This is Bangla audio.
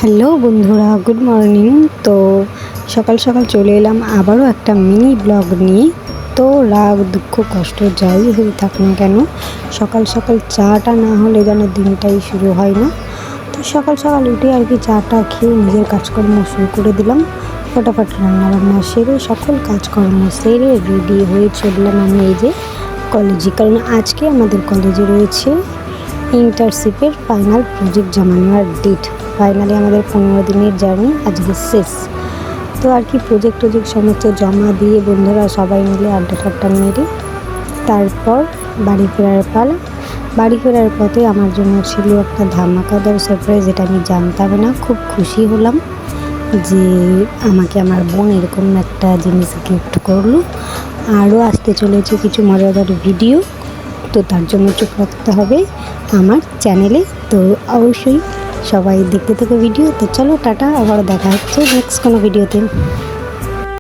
হ্যালো বন্ধুরা, গুড মর্নিং। তো সকাল সকাল চলে এলাম আবারও একটা মিনি ব্লগ নিয়ে। তো রাগ দুঃখ কষ্ট যাই হয়ে থাক না কেন, সকাল সকাল চাটা না হলে যেন দিনটাই শুরু হয় না। তো সকাল সকাল উঠে আর কি চাটা খেয়ে নিজের কাজকর্ম শুরু করে দিলাম। ফটাফট রান্নাবান্না সেরে সকল কাজকর্ম সেরে রেডি হয়ে চললাম আমি এই যে কলেজে, কারণ আজকে আমাদের কলেজে রয়েছে ইন্টার্নশিপের ফাইনাল প্রজেক্ট জমা নেওয়ার ডেট। ফাইনালি আমাদের 15 দিনের জার্নি আজকে শেষ। তো আর কি প্রজেক্ট সমস্ত জমা দিয়ে বন্ধুরা সবাই মিলে আড্ডা টাড্ডা মেরে তারপর বাড়ি ফেরার পালা। বাড়ি ফেরার পথে আমার জন্য ছিল একটা ধামাকাদার সারপ্রাইজ, যেটা আমি জানতাম না। খুব খুশি হলাম যে আমাকে আমার বোন এরকম একটা জিনিস গিফট করলো। আরও আসতে চলেছে কিছু মজাদার ভিডিও, তো তার জন্য চোখ রাখতে হবে আমার চ্যানেলে। তো অবশ্যই সবাই দেখতে থাকো ভিডিও। তো চলো টাটা, আবার দেখা হচ্ছে নেক্সট কোনো ভিডিওতে।